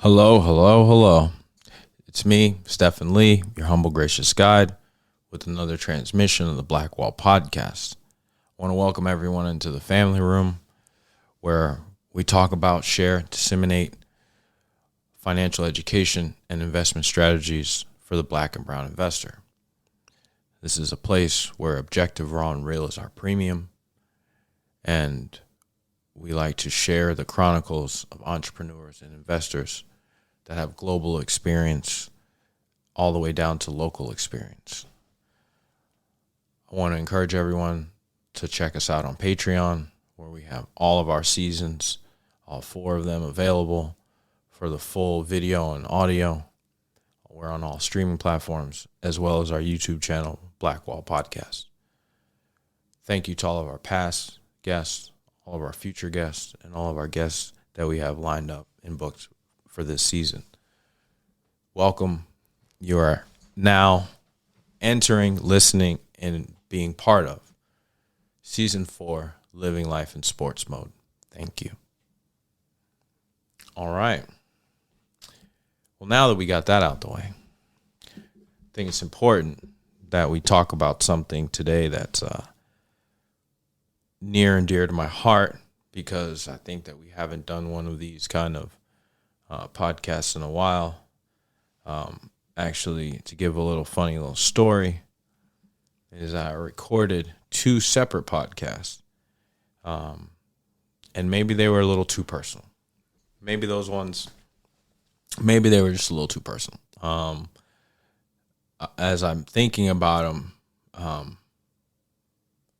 Hello, hello, hello. It's me, Stephen Lee, your humble, gracious guide, with another transmission of the Blackwall Podcast. I want to welcome everyone into the family room where we talk about, share, disseminate financial education and investment strategies for the Black and Brown investor. This is a place where objective, raw, and real is our premium, and we like to share the chronicles of entrepreneurs and investors that have global experience all the way down to local experience. I want to encourage everyone to check us out on Patreon, where we have all of our seasons, all 4 of them available for the full video and audio. We're on all streaming platforms, as well as our YouTube channel, Blackwall Podcast. Thank you to all of our past guests, all of our future guests, and all of our guests that we have lined up and booked for this season. Welcome. You are now entering, listening, and being part of Season 4, Living Life in Sports Mode. Thank you. All right. Well, now that we got that out the way, I think it's important that we talk about something today that's near and dear to my heart, because I think that we haven't done one of these kind of podcasts in a while. Actually, to give a little funny little story, is I recorded 2 separate podcasts, and maybe they were a little too personal. Maybe they were just a little too personal. As I'm thinking about them,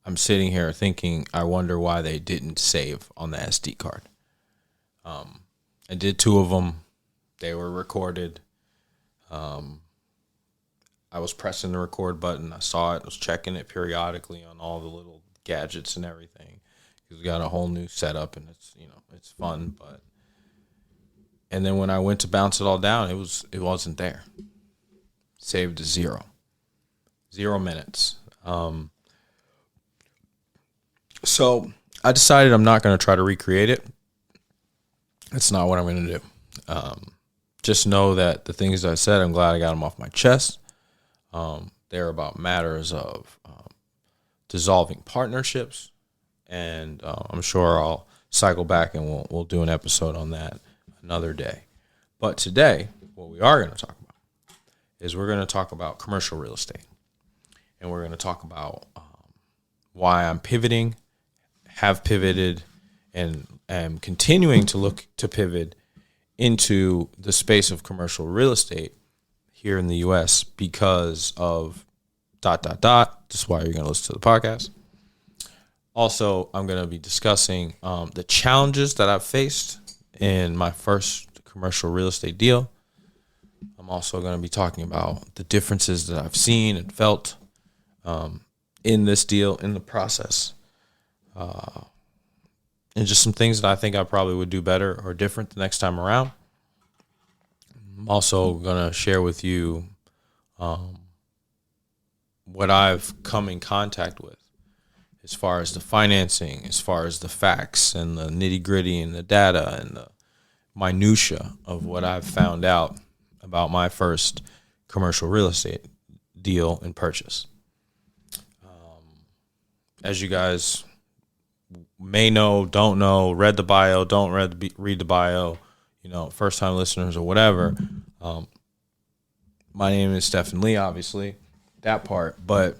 I'm sitting here thinking, I wonder why they didn't save on the SD card. I did 2 of them. They were recorded. I was pressing the record button. I saw it. I was checking it periodically on all the little gadgets and everything. We got a whole new setup, and it's fun. And then when I went to bounce it all down, it wasn't there. Saved to 0 minutes. So I decided I'm not going to try to recreate it. That's not what I'm going to do. Just know that the things I said, I'm glad I got them off my chest. They're about matters of dissolving partnerships, and I'm sure I'll cycle back and we'll do an episode on that another day. But today, what we are going to talk about is we're going to talk about commercial real estate, and we're going to talk about why I'm pivoting, have pivoted, and am continuing to look to pivot into the space of commercial real estate here in the U.S. because of ... This is why you're going to listen to the podcast. Also, I'm going to be discussing the challenges that I've faced in my first commercial real estate deal. I'm also going to be talking about the differences that I've seen and felt in this deal, in the process, and just some things that I think I probably would do better or different the next time around. I'm also going to share with you what I've come in contact with as far as the financing, as far as the facts and the nitty-gritty and the data and the minutia of what I've found out about my first commercial real estate deal and purchase. As you guys may know, don't know, read the bio, don't read the bio, first-time listeners or whatever. My name is Stephen Lee, obviously, that part, but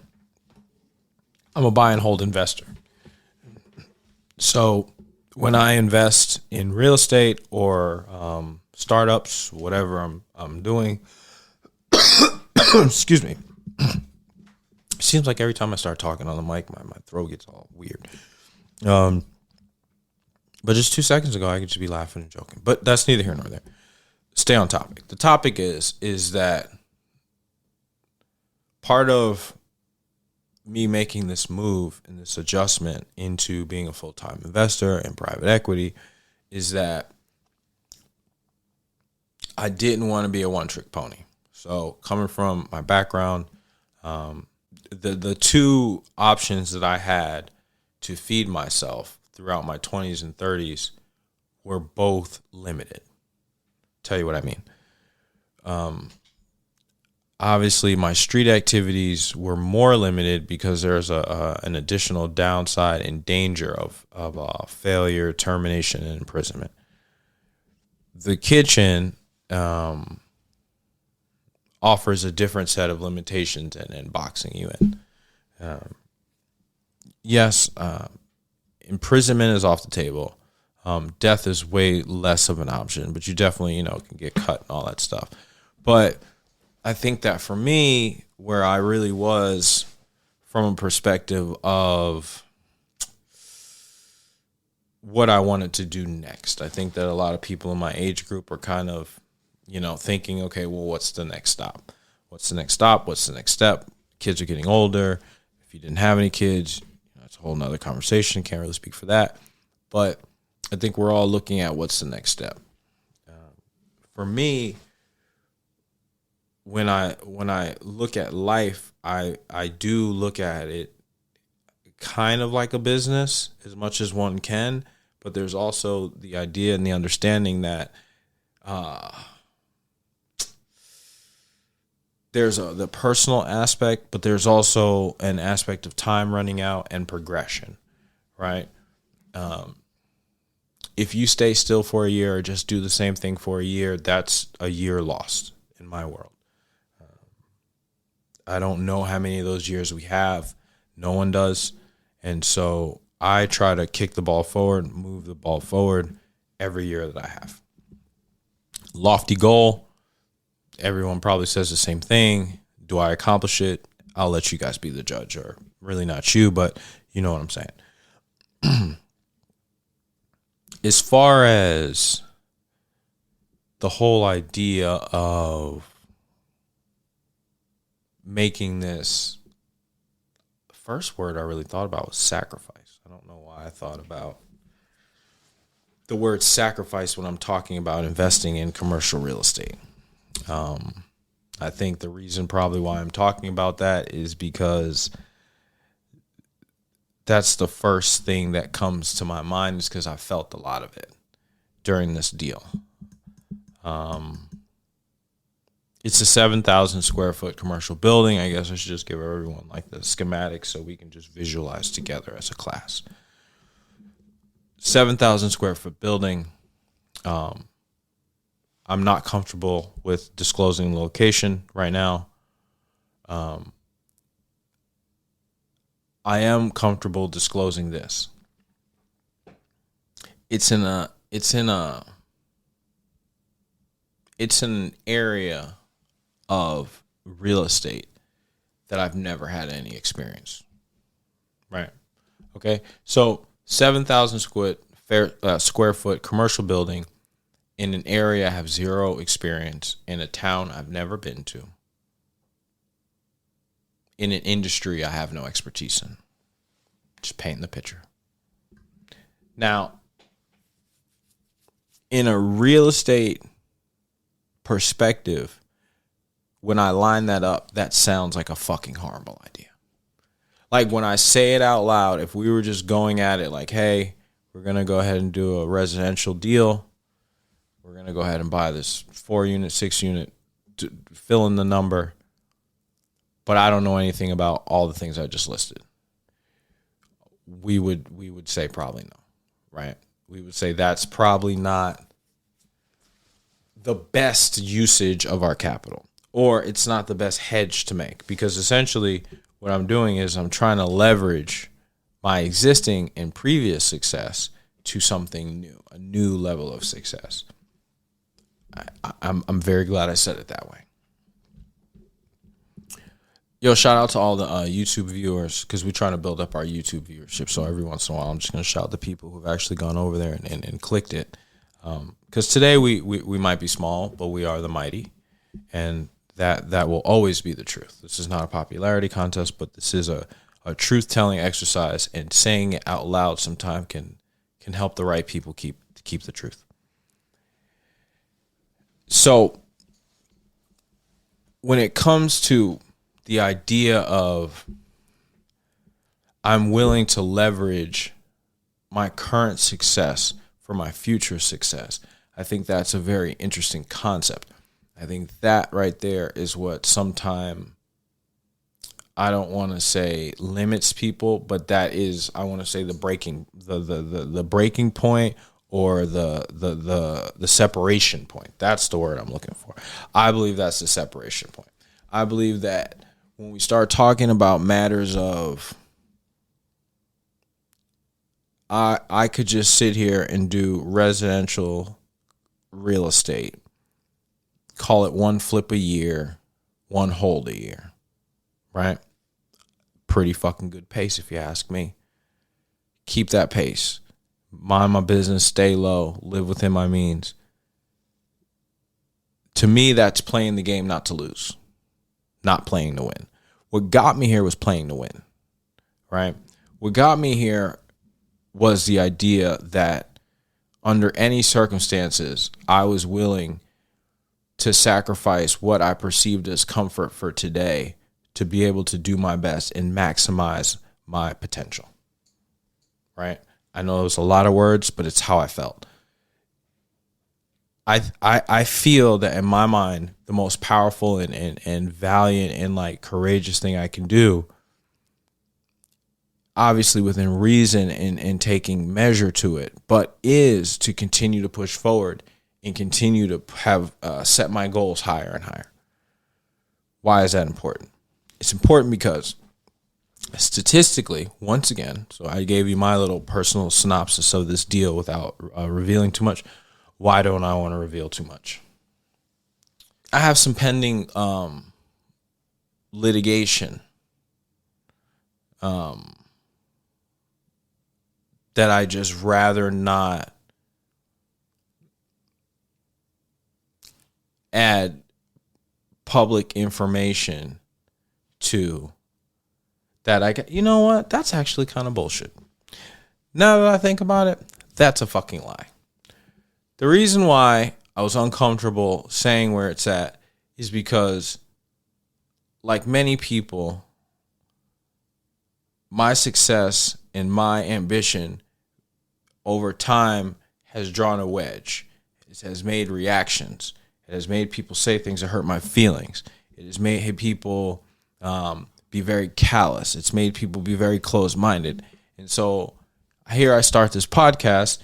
I'm a buy and hold investor. So when I invest in real estate or startups, whatever I'm doing, excuse me. Seems like every time I start talking on the mic, my throat gets all weird. But just 2 seconds ago, I could just be laughing and joking. But that's neither here nor there. Stay on topic. The topic is that part of me making this move and this adjustment into being a full-time investor in private equity is that I didn't want to be a one-trick pony. So coming from my background, the 2 options that I had to feed myself throughout my 20s and 30s were both limited. tell you what I mean. Obviously, my street activities were more limited because there's an additional downside and danger of failure, termination, and imprisonment. The kitchen offers a different set of limitations and boxing you in. Yes, imprisonment is off the table. Death is way less of an option, but you definitely, can get cut and all that stuff. But I think that for me, where I really was from a perspective of what I wanted to do next, I think that a lot of people in my age group are kind of, thinking, okay, well, what's the next stop? What's the next stop? What's the next step? Kids are getting older. If you didn't have any kids, it's a whole nother conversation. Can't really speak for that. But I think we're all looking at what's the next step. For me, when I look at life, I do look at it kind of like a business as much as one can, but there's also the idea and the understanding that there's the personal aspect, but there's also an aspect of time running out and progression, right? If you stay still for a year or just do the same thing for a year, that's a year lost in my world. I don't know how many of those years we have. No one does. And so I try to kick the ball forward, move the ball forward every year that I have. Lofty goal. Everyone probably says the same thing. Do I accomplish it? I'll let you guys be the judge, or really not you, but you know what I'm saying. As far as the whole idea of making this, the first word I really thought about was sacrifice. I don't know why I thought about the word sacrifice when I'm talking about investing in commercial real estate. I think the reason probably why I'm talking about that is because that's the first thing that comes to my mind, is because I felt a lot of it during this deal. It's a 7,000 square foot commercial building. I guess I should just give everyone like the schematics so we can just visualize together as a class. 7,000 square foot building. I'm not comfortable with disclosing the location right now. I am comfortable disclosing this. It's in an area of real estate that I've never had any experience. Right. Okay. So 7,000 square foot commercial building in an area I have zero experience, in a town I've never been to, in an industry I have no expertise in. Just painting the picture. Now, in a real estate perspective, when I line that up, that sounds like a fucking horrible idea. Like when I say it out loud, if we were just going at it like, hey, we're going to go ahead and do a residential deal. We're going to go ahead and buy this 4-unit, 6-unit, fill in the number. But I don't know anything about all the things I just listed. We would say probably no, right? We would say that's probably not the best usage of our capital, or it's not the best hedge to make, because essentially what I'm doing is I'm trying to leverage my existing and previous success to something new, a new level of success. I'm very glad I said it that way. Yo, shout out to all the YouTube viewers, because we're trying to build up our YouTube viewership. So every once in a while, I'm just going to shout out the people who've actually gone over there and clicked it. Because today we might be small, but we are the mighty. And that will always be the truth. This is not a popularity contest, but this is a truth-telling exercise. And saying it out loud sometimes can help the right people keep the truth. So when it comes to the idea of I'm willing to leverage my current success for my future success, I think that's a very interesting concept. I think that right there is what sometime, I don't want to say limits people, but that is, I want to say the breaking point, or the separation point. That's the word I'm looking for. I believe that's the separation point. I believe that when we start talking about matters of, I could just sit here and do residential real estate, call it one flip a year, one hold a year, right? Pretty fucking good pace if you ask me. Keep that pace. Mind my business, stay low, live within my means. To me, that's playing the game not to lose, not playing to win. What got me here was playing to win, right? What got me here was the idea that under any circumstances, I was willing to sacrifice what I perceived as comfort for today to be able to do my best and maximize my potential, right? I know it was a lot of words, but it's how I felt. I feel that in my mind, the most powerful and valiant and like courageous thing I can do, obviously within reason and taking measure to it, but is to continue to push forward and continue to have set my goals higher and higher. Why is that important? It's important because statistically, once again, so I gave you my little personal synopsis of this deal without revealing too much. Why don't I want to reveal too much? I have some pending litigation that I just rather not add public information to, that I get, you know what? That's actually kind of bullshit. Now that I think about it, that's a fucking lie. The reason why I was uncomfortable saying where it's at is because, like many people, my success and my ambition over time has drawn a wedge. It has made reactions. It has made people say things that hurt my feelings. It has made people be very callous. It's made people be very closed-minded. And so here I start this podcast,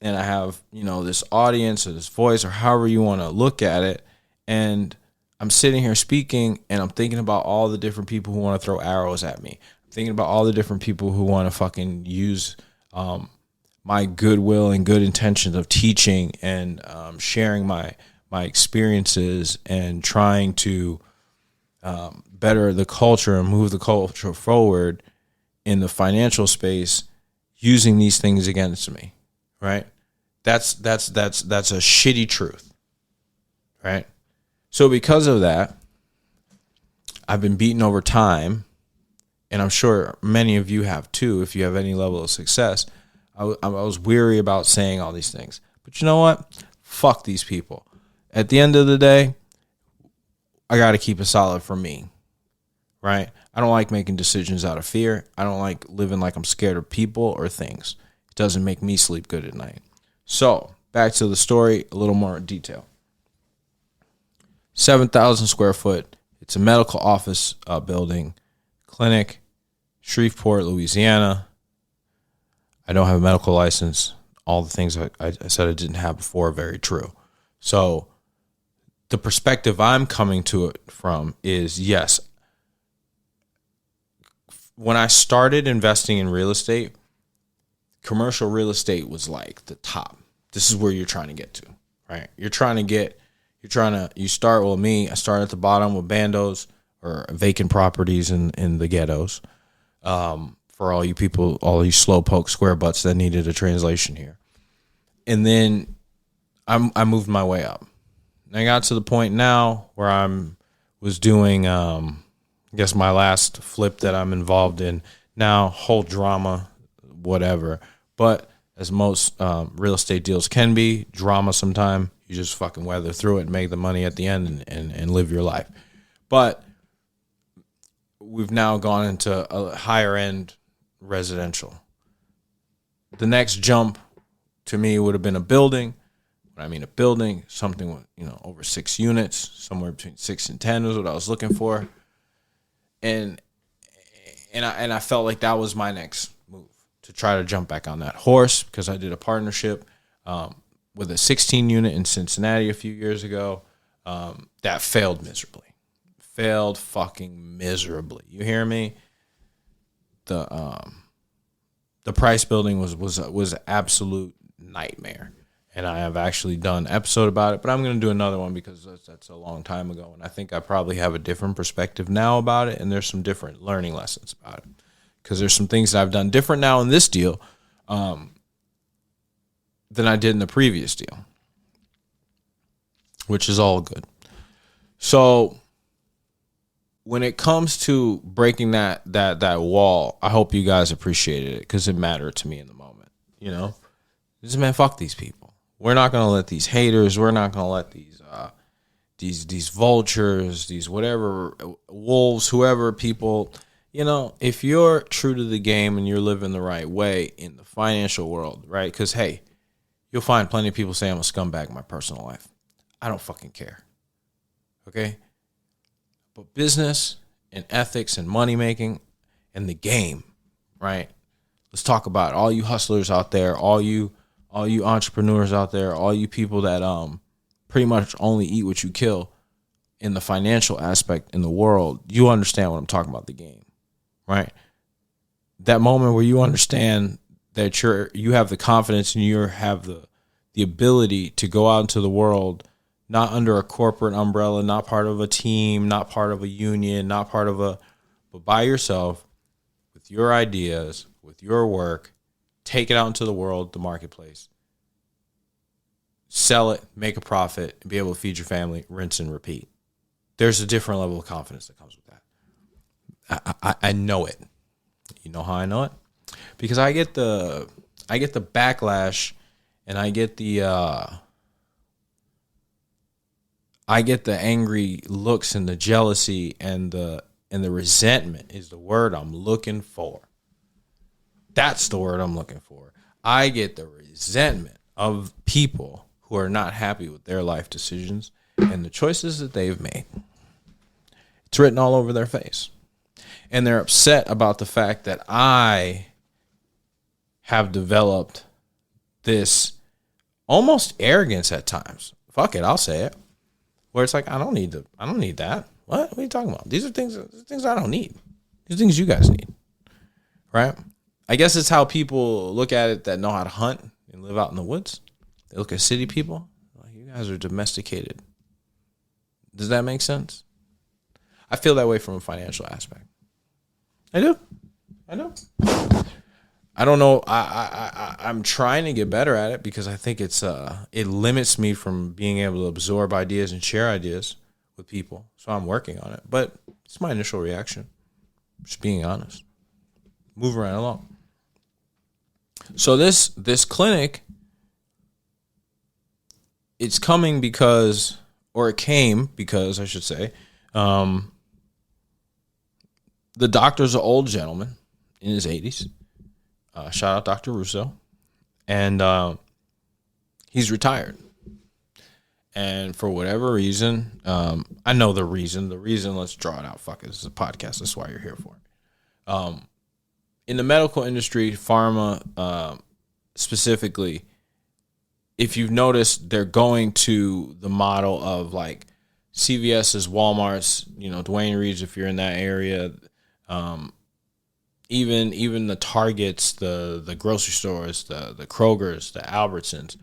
and I have, this audience or this voice or however you want to look at it. And I'm sitting here speaking, and I'm thinking about all the different people who want to throw arrows at me. I'm thinking about all the different people who want to fucking use my goodwill and good intentions of teaching and sharing my experiences and trying to better the culture and move the culture forward in the financial space, using these things against me, right? That's a shitty truth, right? So because of that, I've been beaten over time, and I'm sure many of you have too, if you have any level of success. I was weary about saying all these things. But you know what? Fuck these people. At the end of the day, I got to keep it solid for me, right? I don't like making decisions out of fear. I don't like living like I'm scared of people or things. It doesn't make me sleep good at night. So, back to the story, a little more detail. 7,000 square foot. It's a medical office building, clinic, Shreveport, Louisiana. I don't have a medical license. All the things I said I didn't have before are very true. So, the perspective I'm coming to it from is, yes, when I started investing in real estate, commercial real estate was like the top. This is where you're trying to get to, right? You start, I started at the bottom with bandos or vacant properties in the ghettos. For all you people, all you slowpoke square butts that needed a translation here. And then I moved my way up. And I got to the point now where was doing, I guess my last flip that I'm involved in now, whole drama, whatever. But as most real estate deals can be, drama sometime. You just fucking weather through it and make the money at the end and live your life. But we've now gone into a higher end residential. The next jump to me would have been a building. When I mean a building, something with, over 6 units, somewhere between 6 and 10 was what I was looking for. And I felt like that was my next move, to try to jump back on that horse, because I did a partnership with a 16 unit in Cincinnati a few years ago that failed miserably. Failed fucking miserably. You hear me? The price building was absolute nightmare. And I have actually done an episode about it, but I'm going to do another one because that's a long time ago. And I think I probably have a different perspective now about it. And there's some different learning lessons about it, because there's some things that I've done different now in this deal than I did in the previous deal, which is all good. So when it comes to breaking that wall, I hope you guys appreciated it, because it mattered to me in the moment. Just, man, fuck these people. We're not gonna let these haters. We're not gonna let these vultures, these whatever wolves, whoever people. If you're true to the game and you're living the right way in the financial world, right? Because hey, you'll find plenty of people say I'm a scumbag in my personal life. I don't fucking care. Okay. But business and ethics and money making and the game, right? Let's talk about it. All you hustlers out there, all you entrepreneurs out there, all you people that pretty much only eat what you kill in the financial aspect in the world, you understand what I'm talking about, the game, right? That moment where you understand that you have the confidence and you have the ability to go out into the world, not under a corporate umbrella, not part of a team, not part of a union, but by yourself, with your ideas, with your work, take it out into the world, the marketplace, sell it, make a profit, and be able to feed your family, rinse and repeat. There's a different level of confidence that comes with that. I know it. You know how I know it? Because I get the backlash, and I get the angry looks and the jealousy and the resentment is the word I'm looking for. That's the word I'm looking for. I get the resentment of people who are not happy with their life decisions and the choices that they've made. It's written all over their face. And they're upset about the fact that I have developed this almost arrogance at times. Fuck it, I'll say it. Where it's like, I don't need that. What are you talking about? These are things I don't need. These are things you guys need. Right? I guess it's how people look at it that know how to hunt and live out in the woods. They look at city people, like, you guys are domesticated. Does that make sense? I feel that way from a financial aspect. I do. I know. I don't know. I'm trying to get better at it, because I think it limits me from being able to absorb ideas and share ideas with people. So I'm working on it. But it's my initial reaction. Just being honest. Moving right along. So this clinic, it's coming because, or it came because, I should say, the doctor's an old gentleman in his 80s. Shout out Dr. Russo. And he's retired. And for whatever reason, I know the reason. The reason, let's draw it out. Fuck it. This is a podcast. That's why you're here for it. In the medical industry, pharma specifically, if you've noticed, they're going to the model of like CVS's, Walmart's, Dwayne Reed's, if you're in that area, even the Targets, the grocery stores, the Kroger's, the Albertsons,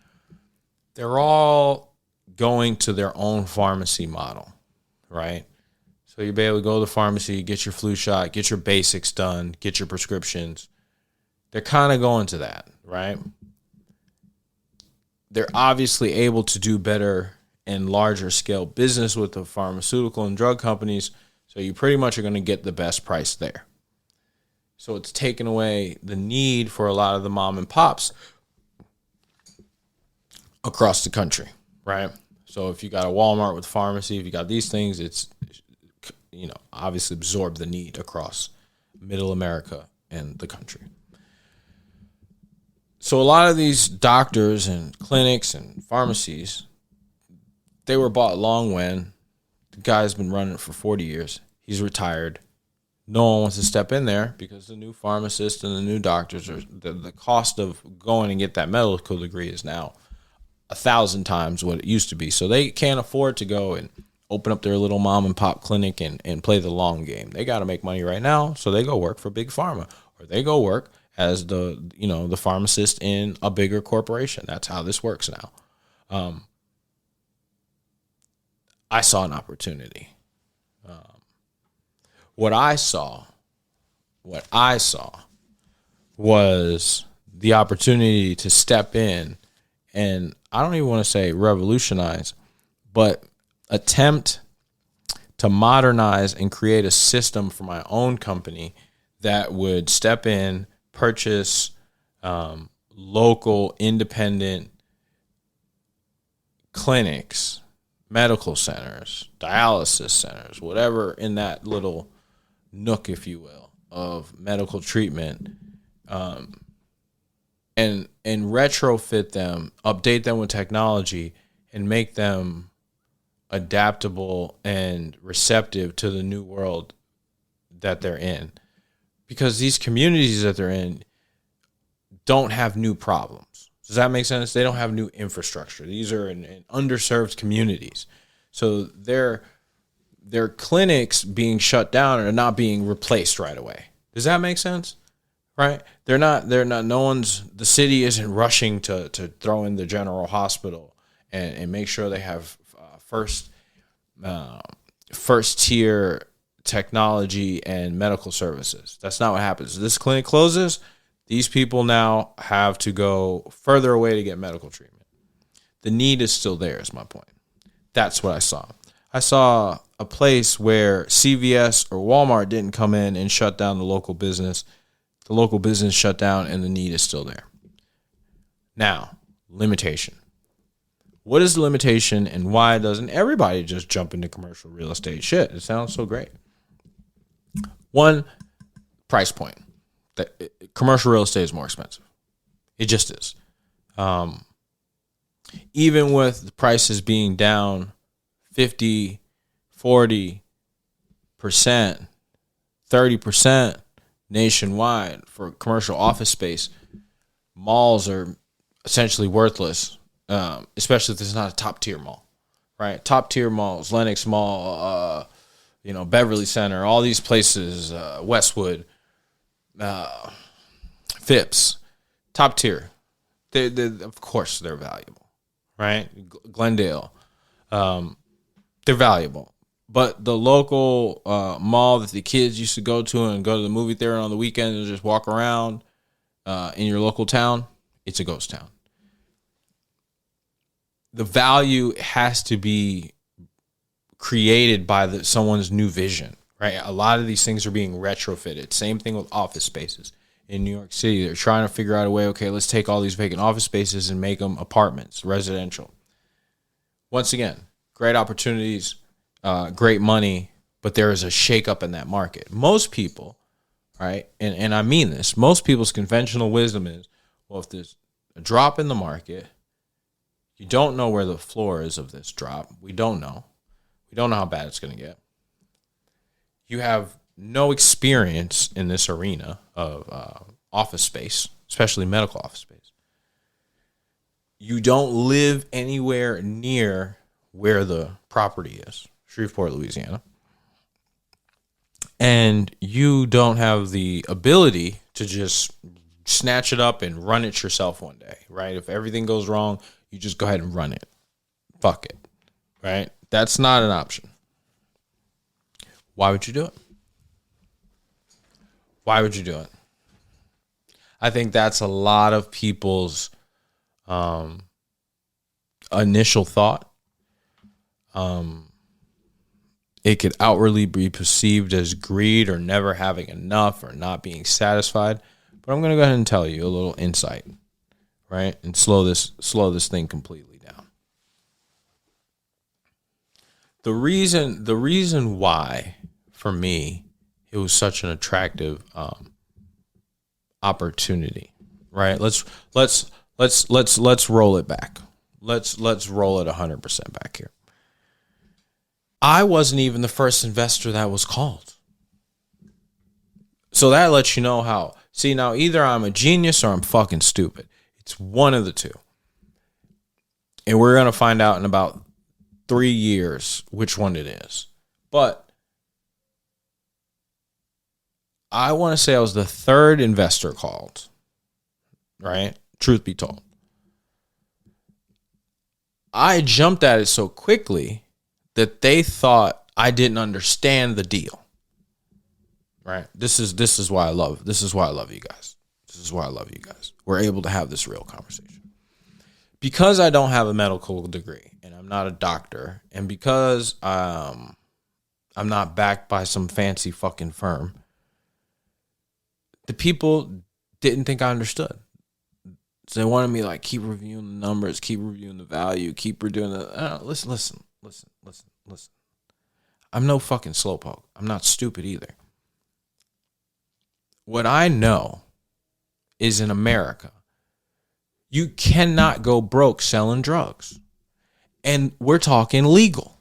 they're all going to their own pharmacy model, right? So you'll be able to go to the pharmacy, get your flu shot, get your basics done, get your prescriptions. They're kind of going to that, right? They're obviously able to do better and larger scale business with the pharmaceutical and drug companies, so you pretty much are going to get the best price there. So it's taken away the need for a lot of the mom and pops across the country, right? So if you got a Walmart with pharmacy, if you got these things, it's, obviously absorb the need across middle America and the country. So a lot of these doctors and clinics and pharmacies, they were bought long when the guy's been running it for 40 years. He's retired. No one wants to step in there because the new pharmacists and the new doctors are the cost of going and get that medical degree is now 1,000 times what it used to be. So they can't afford to go and open up their little mom and pop clinic and play the long game. They got to make money right now. So they go work for big pharma, or they go work as the pharmacist in a bigger corporation. That's how this works now. I saw an opportunity. What I saw was the opportunity to step in and I don't even want to say revolutionize, but attempt to modernize and create a system for my own company that would step in, purchase local independent clinics, medical centers, dialysis centers, whatever in that little nook, if you will, of medical treatment, and retrofit them, update them with technology, and make them adaptable and receptive to the new world that they're in. Because these communities that they're in don't have new problems. Does that make sense? They don't have new infrastructure. These are in underserved communities. So their clinics being shut down are not being replaced right away. Does that make sense? Right? They're not, the city isn't rushing to throw in the general hospital and make sure they have first tier technology and medical services. That's not what happens. This clinic closes, these people now have to go further away to get medical treatment. The need is still there, is my point. That's what I saw. I saw a place where CVS or Walmart didn't come in and shut down the local business. The local business shut down and the need is still there. Now, limitation. What is the limitation and why doesn't everybody just jump into commercial real estate? Shit, it sounds so great. One, price point. Commercial real estate is more expensive. It just is. Even with the prices being down 50, 40%, 30% nationwide for commercial office space, malls are essentially worthless, especially if it's not a top tier mall, right? Top tier malls, Lenox Mall, Beverly Center, all these places, Westwood, Phipps, top tier. They of course they're valuable, right? Glendale, they're valuable. But the local mall that the kids used to go to and go to the movie theater on the weekend and just walk around in your local town, it's a ghost town. The value has to be created by someone's new vision, right? A lot of these things are being retrofitted. Same thing with office spaces. In New York City, they're trying to figure out a way, okay, let's take all these vacant office spaces and make them apartments, residential. Once again, great opportunities, great money, but there is a shakeup in that market. Most people, right, and I mean this, most people's conventional wisdom is, well, if there's a drop in the market, you don't know where the floor is of this drop. We don't know. We don't know how bad it's going to get. You have no experience in this arena of office space, especially medical office space. You don't live anywhere near where the property is, Shreveport, Louisiana. And you don't have the ability to just snatch it up and run it yourself one day, right? If everything goes wrong, you just go ahead and run it. Fuck it, right? That's not an option. Why would you do it? Why would you do it? I think that's a lot of people's initial thought. It could outwardly be perceived as greed or never having enough or not being satisfied. But I'm going to go ahead and tell you a little insight, right? And slow this thing completely down. The reason why, for me, it was such an attractive opportunity right? Let's roll it back. Let's roll it 100% back here. I wasn't even the first investor that was called. So that lets you know how. See, now either I'm a genius or I'm fucking stupid. It's one of the two. And we're going to find out in about 3 years which one it is. But I want to say I was the third investor called, right? Truth be told. I jumped at it so quickly that they thought I didn't understand the deal. Right? This is why I love you guys. This is why I love you guys. We're able to have this real conversation. Because I don't have a medical degree and I'm not a doctor, and because I'm not backed by some fancy fucking firm, the people didn't think I understood. So they wanted me to like keep reviewing the numbers, keep reviewing the value, keep redoing the listen. I'm no fucking slowpoke. I'm not stupid either. What I know is in America, you cannot go broke selling drugs. And we're talking legal.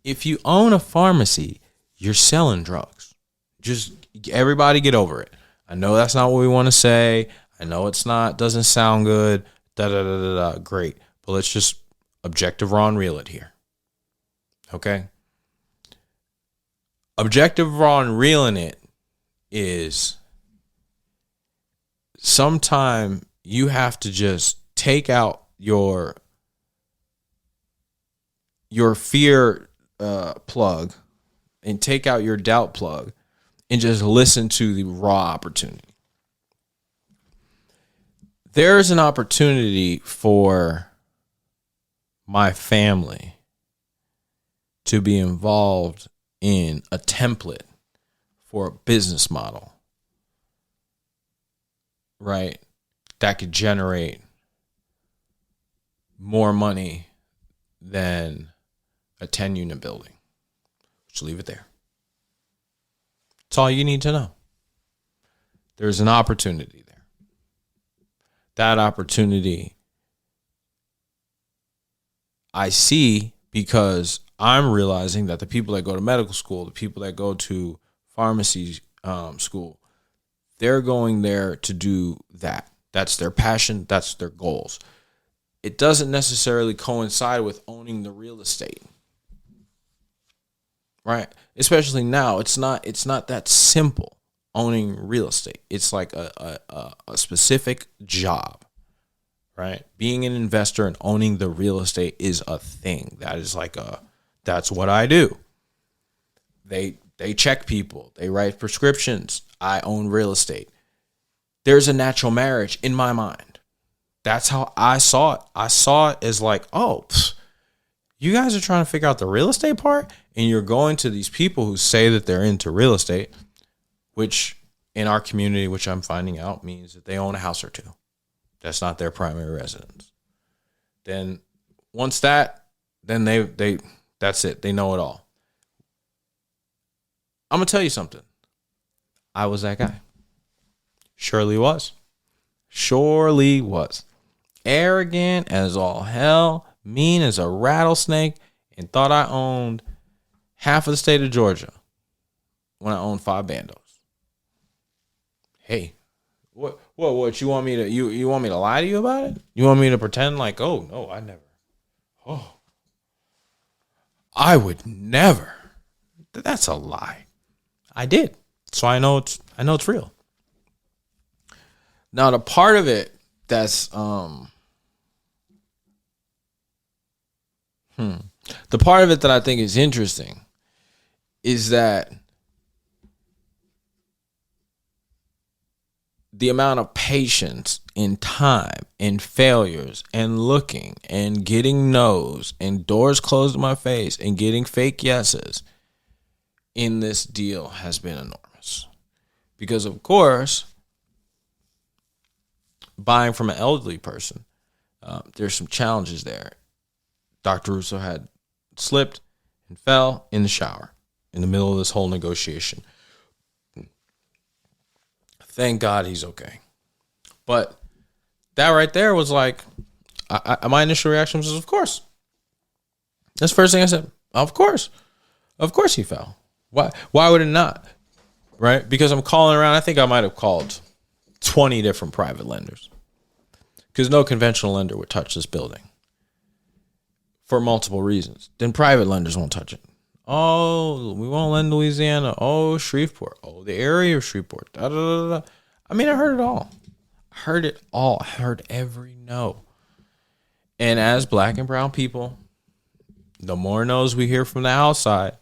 If you own a pharmacy, you're selling drugs. Just everybody get over it. I know that's not what we want to say. I know it's not, doesn't sound good. Great. But let's just objective, raw, and real it here. Okay? Objective, raw, and real in it is sometime you have to just take out your fear plug and take out your doubt plug and just listen to the raw opportunity. There's an opportunity for my family to be involved in a template for a business model, right? That could generate more money than a 10-unit building. Just leave it there. That's all you need to know. There's an opportunity there. That opportunity I see because I'm realizing that the people that go to medical school, the people that go to pharmacy school, they're going there to do that. That's their passion. That's their goals. It doesn't necessarily coincide with owning the real estate, right? Especially now, it's not that simple. Owning real estate, it's like a specific job, right? Being an investor and owning the real estate is a thing. That is like that's what I do. They check people. They write prescriptions. I own real estate. There's a natural marriage in my mind. That's how I saw it. I saw it as like, you guys are trying to figure out the real estate part, and you're going to these people who say that they're into real estate, which in our community, which I'm finding out, means that they own a house or two. That's not their primary residence. Then once then they that's it. They know it all. I'm going to tell you something. I was that guy. Surely was. Arrogant as all hell, mean as a rattlesnake, and thought I owned half of the state of Georgia when I owned 5 bandos. Hey, what you want me to you want me to lie to you about it? You want me to pretend like, oh no, I would never. That's a lie. I did. So I know it's real. Now the part of it that's the part of it that I think is interesting is that the amount of patience and time and failures and looking and getting no's and doors closed in my face and getting fake yeses in this deal has been enormous. Because, of course, buying from an elderly person, there's some challenges there. Dr. Russo had slipped and fell in the shower in the middle of this whole negotiation. Thank God he's okay. But that right there was like, my initial reaction was, of course. That's the first thing I said. Of course he fell. Why would it not? Right? Because I'm calling around. I think I might have called 20 different private lenders, because no conventional lender would touch this building for multiple reasons. Then private lenders won't touch it. Oh, we won't lend Louisiana. Oh, Shreveport. Oh, the area of Shreveport. Da, da, da, da. I mean, I heard it all. I heard every no. And as black and brown people, the more no's we hear from the outside,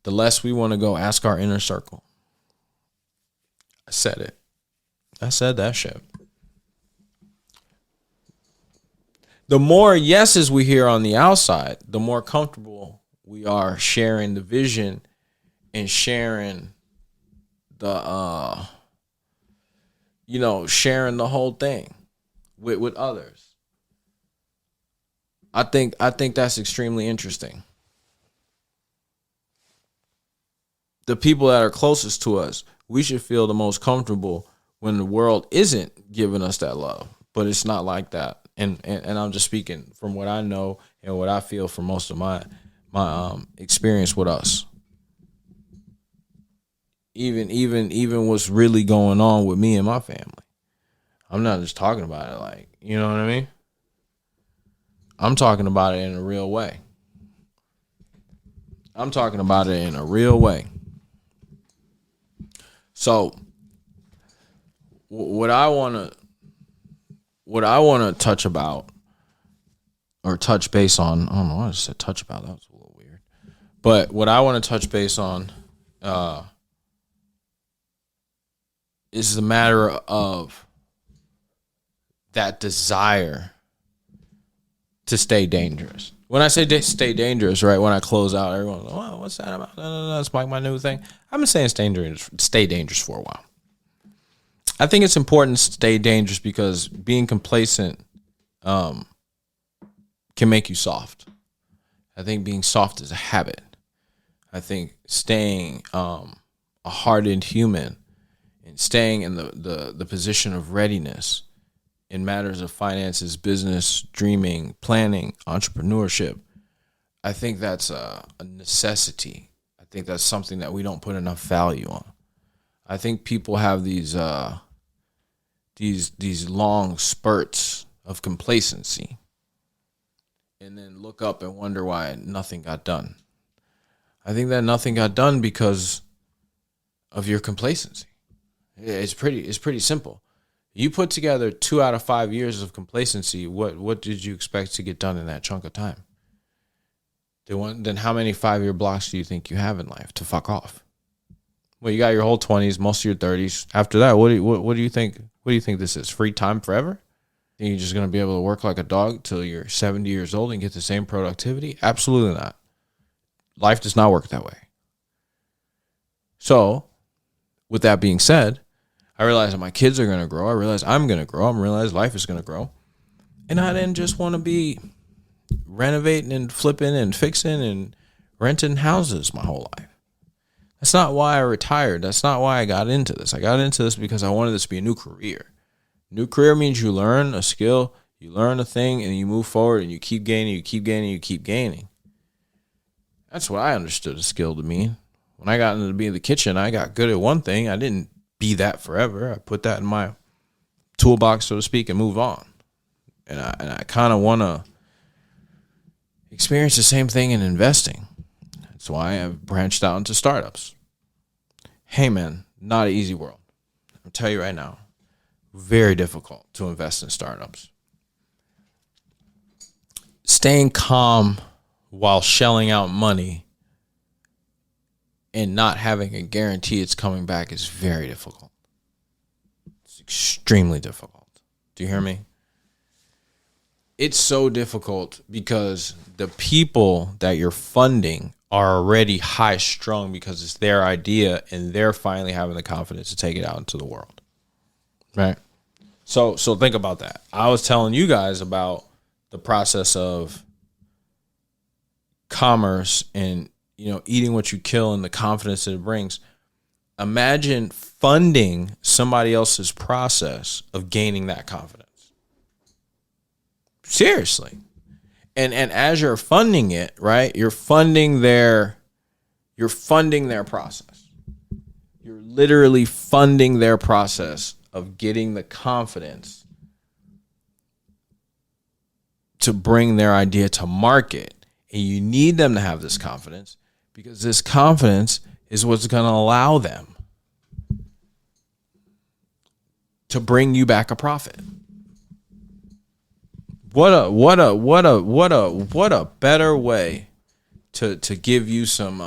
the less we want to go ask our inner circle. I said it. I said that shit. The more yeses we hear on the outside, the more comfortable we are sharing the vision and sharing the, sharing the whole thing with others. I think that's extremely interesting. The people that are closest to us, we should feel the most comfortable when the world isn't giving us that love. But it's not like that. And I'm just speaking from what I know and what I feel from most of my experience with us. Even what's really going on with me and my family. I'm not just talking about it like, you know what I mean? I'm talking about it in a real way. So what I want to touch about or touch base on, I don't know, I just said touch about, that was a little weird. But what I want to touch base on is the matter of that desire to stay dangerous. When I say stay dangerous, right, when I close out, everyone's like, oh, what's that about? That's like my new thing. I've been saying stay dangerous for a while. I think it's important to stay dangerous because being complacent can make you soft. I think being soft is a habit. I think staying a hardened human and staying in the position of readiness in matters of finances, business, dreaming, planning, entrepreneurship, I think that's a necessity. I think that's something that we don't put enough value on. I think people have these long spurts of complacency and then look up and wonder why nothing got done. I think that nothing got done because of your complacency. It's pretty simple. You put together 2 out of 5 years of complacency. What did you expect to get done in that chunk of time? Then how many 5-year blocks do you think you have in life to fuck off? Well, you got your whole 20s, most of your 30s. After that, what do you think? What do you think this is? Free time forever? Think you're just going to be able to work like a dog till you're 70 years old and get the same productivity? Absolutely not. Life does not work that way. So, with that being said, I realize that my kids are going to grow. I realize I'm going to grow. I realize life is going to grow. And I didn't just want to be renovating and flipping and fixing and renting houses my whole life. That's not why I retired. That's not why I got into this. I got into this because I wanted this to be a new career. New career means you learn a skill, you learn a thing, and you move forward and you keep gaining, you keep gaining, you keep gaining. That's what I understood a skill to mean. When I got into being in the kitchen, I got good at one thing. I didn't be that forever. I put that in my toolbox, so to speak, and move on. And I kind of want to experience the same thing in investing. That's why I've branched out into startups. Hey, man, not an easy world. I'll tell you right now, very difficult to invest in startups. Staying calm while shelling out money and not having a guarantee it's coming back is very difficult. It's extremely difficult. Do you hear me? It's so difficult because the people that you're funding are already high strung because it's their idea and they're finally having the confidence to take it out into the world. Right? So think about that. I was telling you guys about the process of commerce and, eating what you kill and the confidence that it brings. Imagine funding somebody else's process of gaining that confidence. Seriously. And as you're funding it, right? You're funding their process. You're literally funding their process of getting the confidence to bring their idea to market. And you need them to have this confidence because this confidence is what's going to allow them to bring you back a profit. What a better way to give you some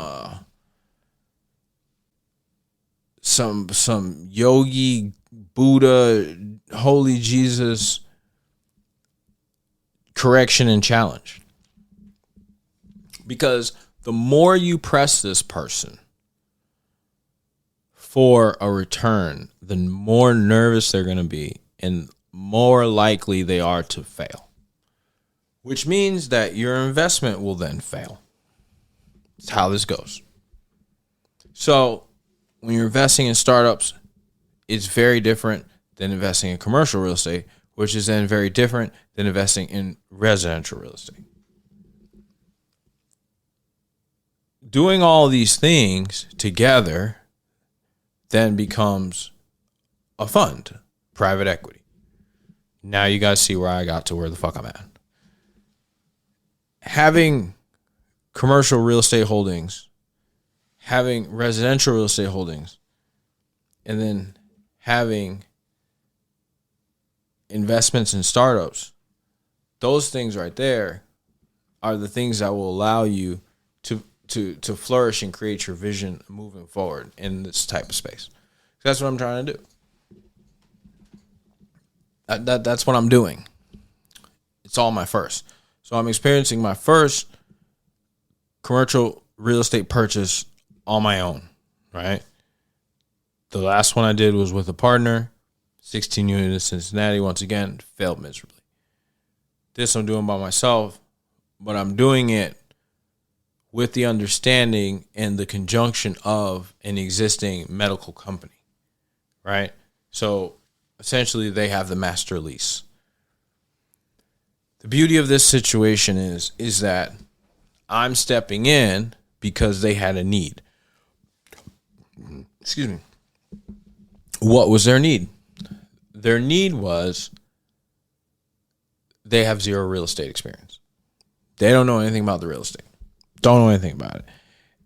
yogi, Buddha, holy Jesus correction and challenge. Because the more you press this person for a return, the more nervous they're going to be and more likely they are to fail. Which means that your investment will then fail. That's how this goes. So when you're investing in startups, it's very different than investing in commercial real estate, which is then very different than investing in residential real estate. Doing all these things together then becomes a fund, private equity. Now you guys see where I got to where the fuck I'm at. Having commercial real estate holdings, having residential real estate holdings, and then having investments in startups, those things right there are the things that will allow you to flourish and create your vision moving forward in this type of space. That's what I'm trying to do. That's what I'm doing. It's all my first. So I'm experiencing my first commercial real estate purchase on my own, right? The last one I did was with a partner, 16 units in Cincinnati. Once again, failed miserably. This I'm doing by myself, but I'm doing it with the understanding and the conjunction of an existing medical company, right? So essentially they have the master lease. The beauty of this situation is that I'm stepping in because they had a need. Excuse me. What was their need? Their need was they have zero real estate experience. They don't know anything about the real estate. Don't know anything about it.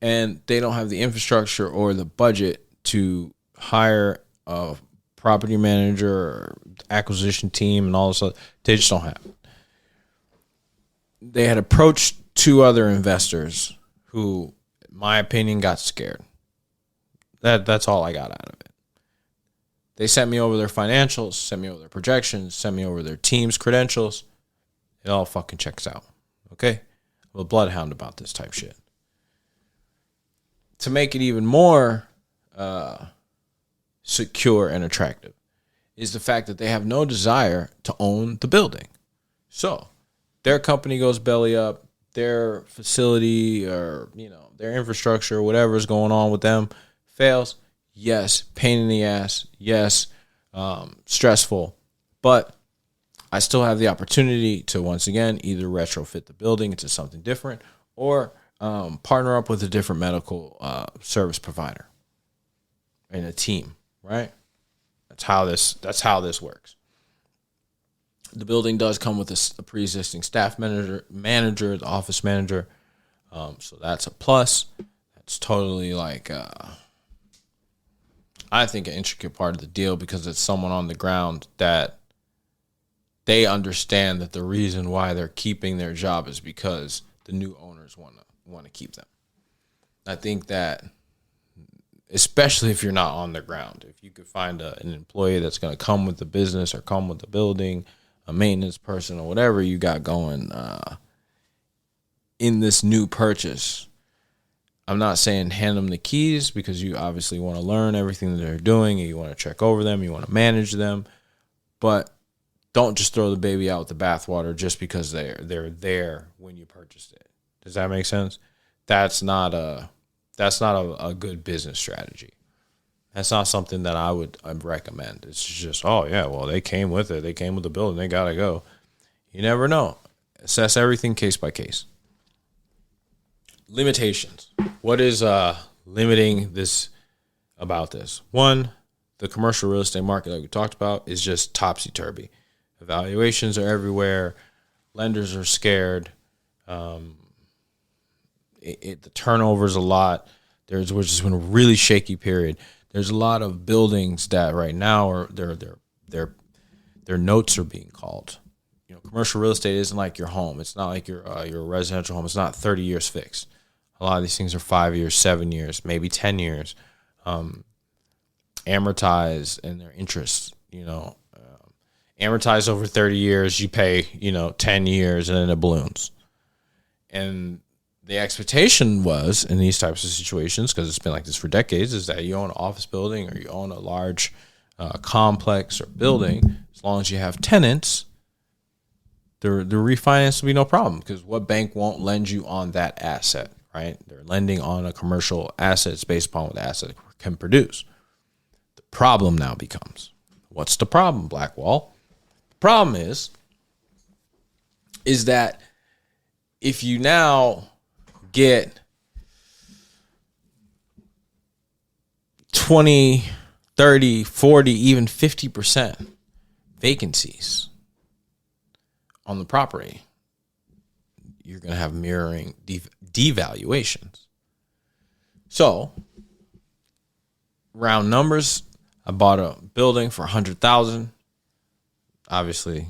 And they don't have the infrastructure or the budget to hire a property manager or acquisition team and all this stuff. They just don't have it. They had approached two other investors who, in my opinion, got scared. That's all I got out of it. They sent me over their financials, sent me over their projections, sent me over their team's credentials. It all fucking checks out. Okay? I'm a bloodhound about this type shit. To make it even more secure and attractive is the fact that they have no desire to own the building. So their company goes belly up, their facility or, their infrastructure, whatever's going on with them fails. Yes, pain in the ass. Yes, stressful. But I still have the opportunity to, once again, either retrofit the building into something different or partner up with a different medical service provider and a team, right? That's how this works. The building does come with a pre-existing staff manager, the office manager. So that's a plus. That's totally I think an intricate part of the deal because it's someone on the ground that they understand that the reason why they're keeping their job is because the new owners want to keep them. I think that, especially if you're not on the ground, if you could find an employee that's going to come with the business or come with the building, a maintenance person or whatever you got going in this new purchase. I'm not saying hand them the keys because you obviously want to learn everything that they're doing and you want to check over them, you want to manage them, but don't just throw the baby out with the bathwater just because they're there when you purchased it. Does that make sense? That's not a good business strategy. That's not something that I'd recommend. It's just, oh yeah, well, they came with it. They came with the building. They gotta go. You never know. Assess everything case by case. Limitations. What is limiting this about this? One, the commercial real estate market, like we talked about, is just topsy-turvy. Evaluations are everywhere. Lenders are scared. The turnover's a lot. Which has been a really shaky period. There's a lot of buildings that right now are their notes are being called. Commercial real estate isn't like your home. It's not like your residential home. It's not 30 years fixed. A lot of these things are 5 years, 7 years, maybe 10 years, amortized in their interest. Amortized over 30 years, you pay 10 years, and then it balloons. And the expectation was in these types of situations, because it's been like this for decades, is that you own an office building or you own a large complex or building, as long as you have tenants, the refinance will be no problem, because what bank won't lend you on that asset, right? They're lending on a commercial asset based upon what the asset can produce. The problem now becomes, what's the problem, Blackwall? The problem is that if you now get 20, 30, 40, even 50% vacancies on the property, you're going to have mirroring devaluations. So, round numbers, I bought a building for $100,000. Obviously,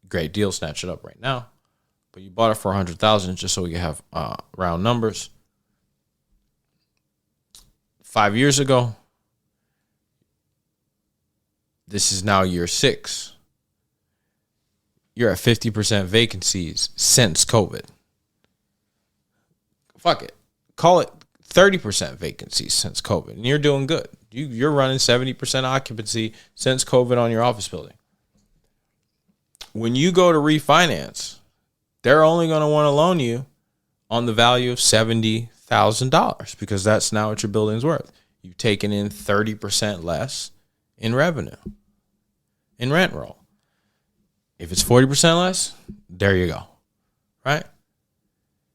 great deal, snatch it up right now. But you bought it for $100,000 just so we can have round numbers. 5 years ago, this is now year 6. You're at 50% vacancies since COVID. Fuck it. Call it 30% vacancies since COVID. And you're doing good. You're running 70% occupancy since COVID on your office building. When you go to refinance, they're only going to want to loan you on the value of $70,000 because that's now what your building's worth. You've taken in 30% less in revenue, in rent roll. If it's 40% less, there you go, right?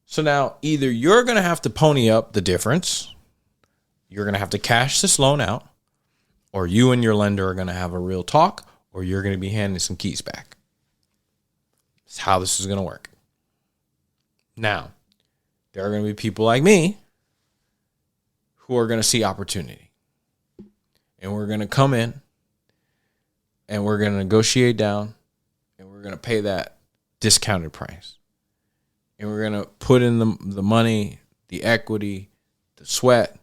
So now either you're going to have to pony up the difference, you're going to have to cash this loan out, or you and your lender are going to have a real talk, or you're going to be handing some keys back. That's how this is going to work. Now, there are going to be people like me who are going to see opportunity. And we're going to come in and we're going to negotiate down and we're going to pay that discounted price. And we're going to put in the money, the equity, the sweat,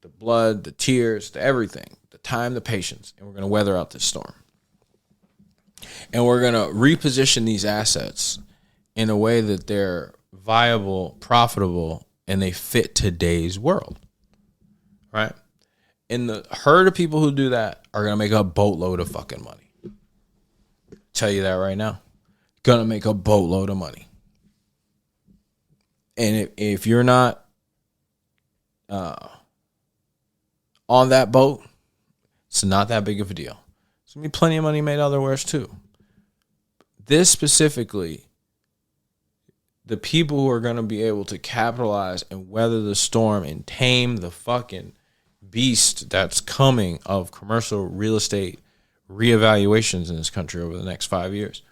the blood, the tears, the everything, the time, the patience. And we're going to weather out this storm. And we're going to reposition these assets in a way that they're viable, profitable, and they fit today's world, right? And the herd of people who do that are going to make a boatload of fucking money. Tell you that right now. Going to make a boatload of money. And if you're not on that boat, it's not that big of a deal. There's going to be plenty of money made otherwise too. This specifically, the people who are going to be able to capitalize and weather the storm and tame the fucking beast that's coming of commercial real estate reevaluations in this country over the next 5 years.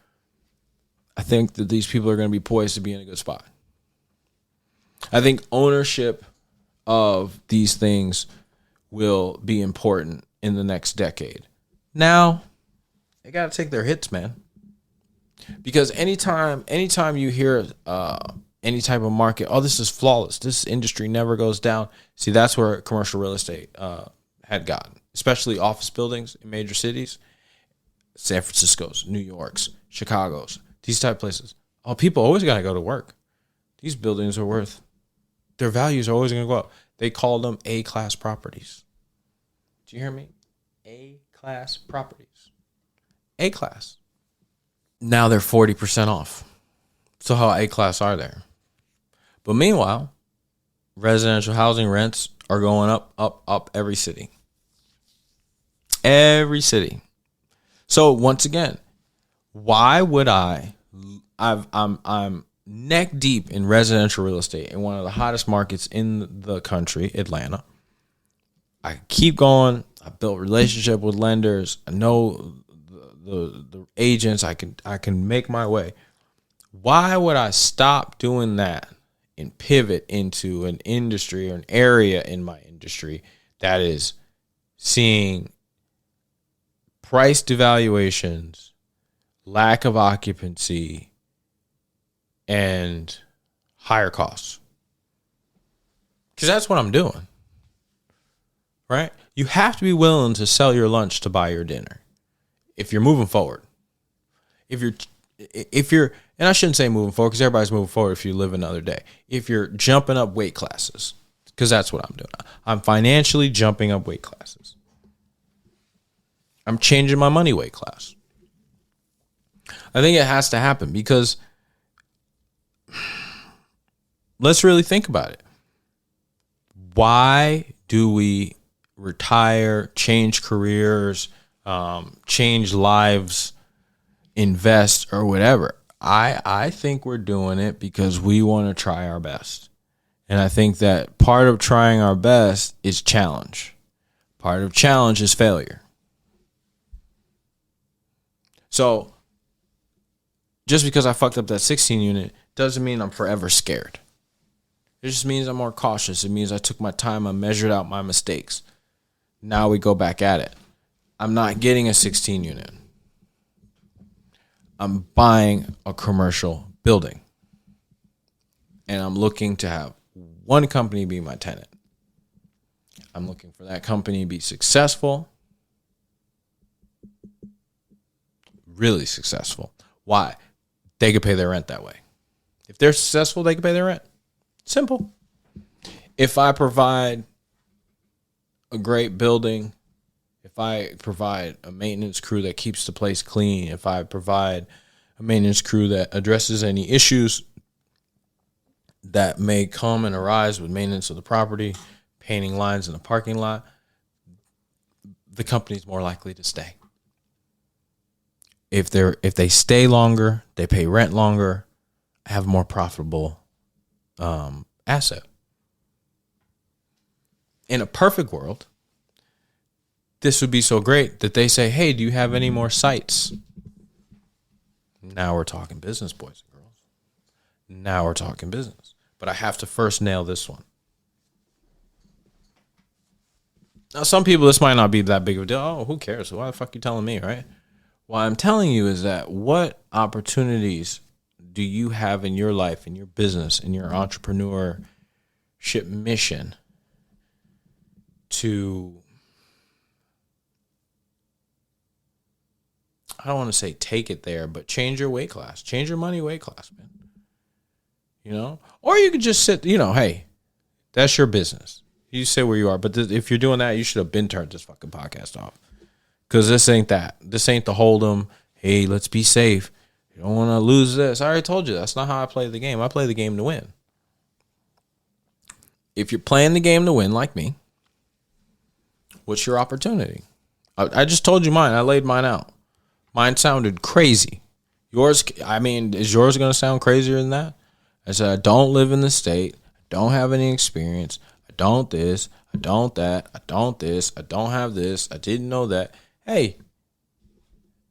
I think that these people are going to be poised to be in a good spot. I think ownership of these things will be important in the next decade. Now, they got to take their hits, man. Because anytime you hear any type of market, oh, this is flawless, this industry never goes down. See, that's where commercial real estate had gotten, especially office buildings in major cities, San Francisco's, New York's, Chicago's, these type of places. Oh, people always got to go to work. These buildings are worth, their values are always going to go up. They call them A-class properties. Do you hear me? A-class properties. A-class. Now they're 40% off. So how A-class are there? But meanwhile, residential housing rents are going up every city. Every city. So once again, why would I'm neck deep in residential real estate in one of the hottest markets in the country, Atlanta. I keep going. I built relationship with lenders. I know the agents. I can make my way. Why would I stop doing that and pivot into an industry or an area in my industry that is seeing price devaluations, lack of occupancy, and higher costs? Because that's what I'm doing, right? You have to be willing to sell your lunch to buy your dinner if you're moving forward. If you're, and I shouldn't say moving forward because everybody's moving forward if you live another day. If you're jumping up weight classes, because that's what I'm doing. I'm financially jumping up weight classes. I'm changing my money weight class. I think it has to happen because let's really think about it. Why do we retire, change careers, change lives, invest, or whatever? I think we're doing it because we want to try our best. And I think that part of trying our best is challenge. Part of challenge is failure. So just because I fucked up that 16 unit doesn't mean I'm forever scared. It just means I'm more cautious. It means I took my time. I measured out my mistakes. Now we go back at it. I'm not getting a 16 unit. I'm buying a commercial building. And I'm looking to have one company be my tenant. I'm looking for that company to be successful. Really successful. Why? They could pay their rent that way. If they're successful, they can pay their rent. Simple. If I provide a great building, if I provide a maintenance crew that keeps the place clean, if I provide a maintenance crew that addresses any issues that may come and arise with maintenance of the property, painting lines in the parking lot, the company's more likely to stay. If they stay longer, they pay rent longer, have a more profitable asset. In a perfect world, this would be so great that they say, hey, do you have any more sites? Now we're talking business, boys and girls. Now we're talking business. But I have to first nail this one. Now, some people, this might not be that big of a deal. Oh, who cares? Why the fuck are you telling me, right? What I'm telling you is that what opportunities do you have in your life, in your business, in your entrepreneurship mission to, I don't want to say take it there, but change your weight class, change your money weight class, man. You know, or you could just sit, hey, that's your business. You say where you are, but if you're doing that, you should have been turned this fucking podcast off. Because this ain't that. This ain't the hold 'em. Hey, let's be safe. You don't want to lose this. I already told you that's not how I play the game. I play the game to win. If you're playing the game to win like me, what's your opportunity? I just told you mine. I laid mine out. Mine sounded crazy. Yours, is yours going to sound crazier than that? I said, I don't live in the state. I don't have any experience. I don't this. I don't that. I don't this. I don't have this. I didn't know that. Hey.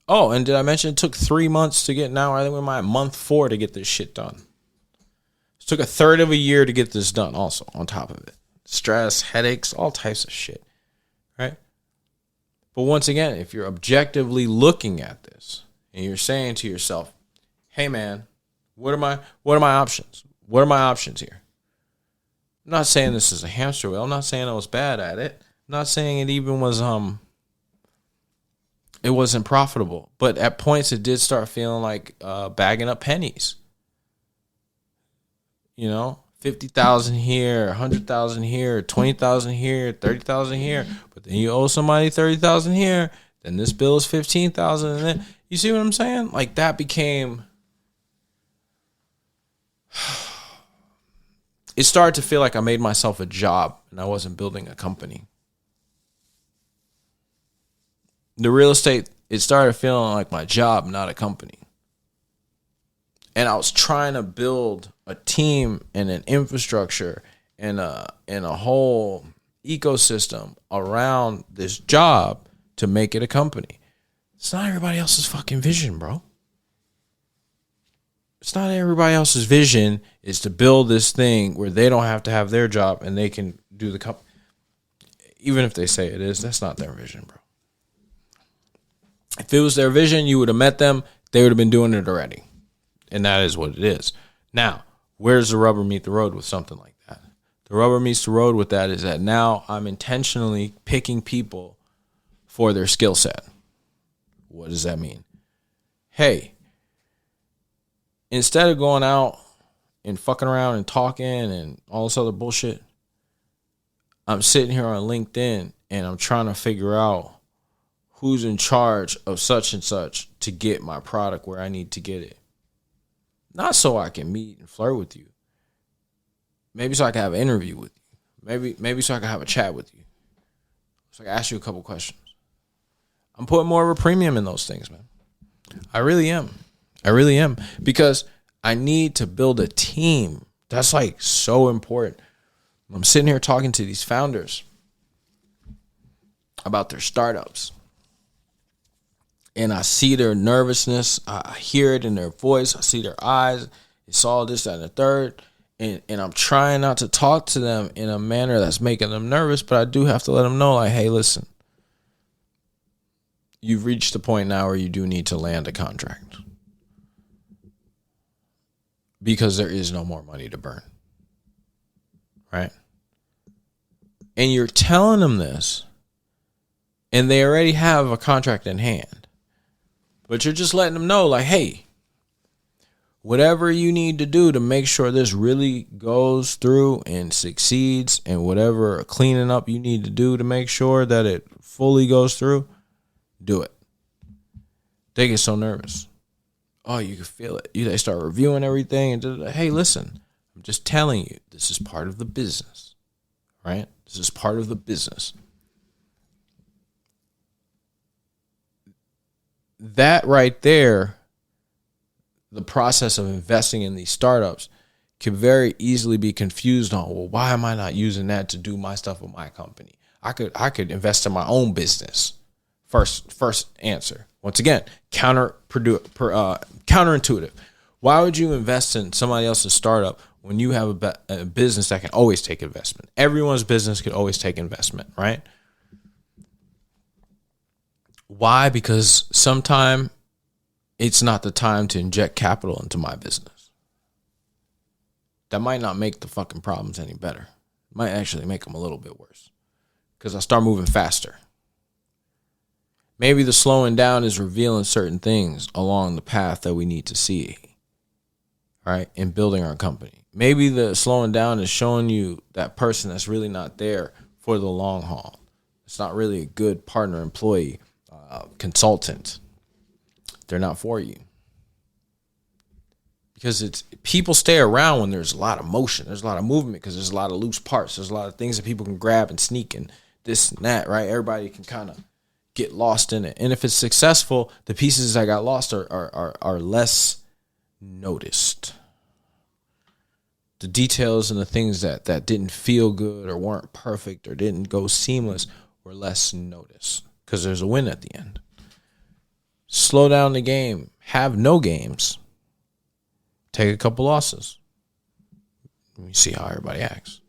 Oh, and did I mention it took 3 months to get now? I think we're at month 4 to get this shit done. It took a third of a year to get this done also on top of it. Stress, headaches, all types of shit. Right? But once again, if you're objectively looking at this and you're saying to yourself, hey man, what are my options? What are my options here? I'm not saying this is a hamster wheel. I'm not saying I was bad at it. I'm not saying it even was it wasn't profitable. But at points it did start feeling like bagging up pennies. 50,000 here, 100,000 here, 20,000 here, 30,000 here. But then you owe somebody 30,000 here. Then this bill is 15,000, and then you see what I'm saying? Like that became. It started to feel like I made myself a job and I wasn't building a company. the real estate, it started feeling like my job, not a company. And I was trying to build a team and an infrastructure and a whole ecosystem around this job to make it a company. It's not everybody else's fucking vision, bro. It's not everybody else's vision is to build this thing where they don't have to have their job and they can do the company. Even if they say it is, that's not their vision, bro. If it was their vision, you would have met them. They would have been doing it already. And that is what it is. Now, where's the rubber meet the road with something like that? The rubber meets the road with that is that now I'm intentionally picking people for their skill set. What does that mean? Hey, instead of going out and fucking around and talking and all this other bullshit, I'm sitting here on LinkedIn and I'm trying to figure out who's in charge of such and such to get my product where I need to get it. Not so I can meet and flirt with you. Maybe so I can have an interview with you. Maybe so I can have a chat with you. So I can ask you a couple questions. I'm putting more of a premium in those things, man. I really am. Because I need to build a team. That's like so important. I'm sitting here talking to these founders about their startups. And I see their nervousness. I hear it in their voice. I see their eyes. It's all this, that, and the third. And I'm trying not to talk to them in a manner that's making them nervous, but I do have to let them know, like, hey, listen, you've reached the point now where you do need to land a contract because there is no more money to burn, right? And you're telling them this, and they already have a contract in hand. But you're just letting them know, like, hey, whatever you need to do to make sure this really goes through and succeeds, and whatever cleaning up you need to do to make sure that it fully goes through, do it. They get so nervous. Oh, you can feel it. They start reviewing everything. And hey, listen, I'm just telling you, this is part of the business, right? This is part of the business. That right there, the process of investing in these startups can very easily be confused on, well, why am I not using that to do my stuff with my company? I could invest in my own business. First answer. Once again, counterintuitive. Why would you invest in somebody else's startup when you have a business that can always take investment? Everyone's business can always take investment, right? Why? Because sometime it's not the time to inject capital into my business. That might not make the fucking problems any better. It might actually make them a little bit worse because I start moving faster. Maybe the slowing down is revealing certain things along the path that we need to see, right, in building our company. Maybe the slowing down is showing you that person that's really not there for the long haul. It's not really a good partner, employee, consultant. They're not for you. Because it's people stay around when there's a lot of motion. There's a lot of movement because there's a lot of loose parts. There's a lot of things that people can grab and sneak and this and that, right? Everybody can kind of get lost in it. And if it's successful, the pieces that got lost are less noticed. The details and the things that didn't feel good or weren't perfect or didn't go seamless were less noticed because there's a win at the end. Slow down the game. Have no games. Take a couple losses. Let me see how everybody acts.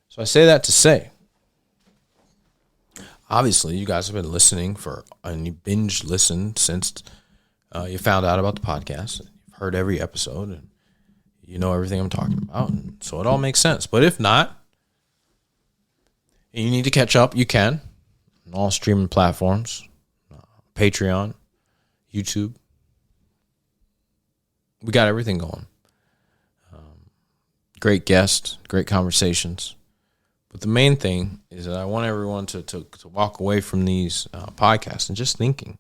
So I say that to say, obviously, you guys have been listening and you binge listened since you found out about the podcast. You've heard every episode and you know everything I'm talking about. And so it all makes sense. But if not, and you need to catch up, you can on all streaming platforms, Patreon, YouTube. We got everything going. Great guests, great conversations. But the main thing is that I want everyone to walk away from these podcasts and just thinking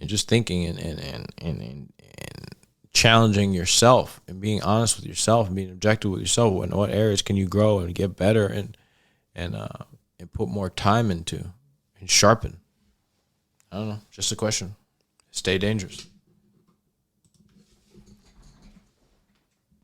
and challenging yourself and being honest with yourself and being objective with yourself. And what areas can you grow and get better and put more time into and sharpen. I don't know. Just a question. Stay dangerous.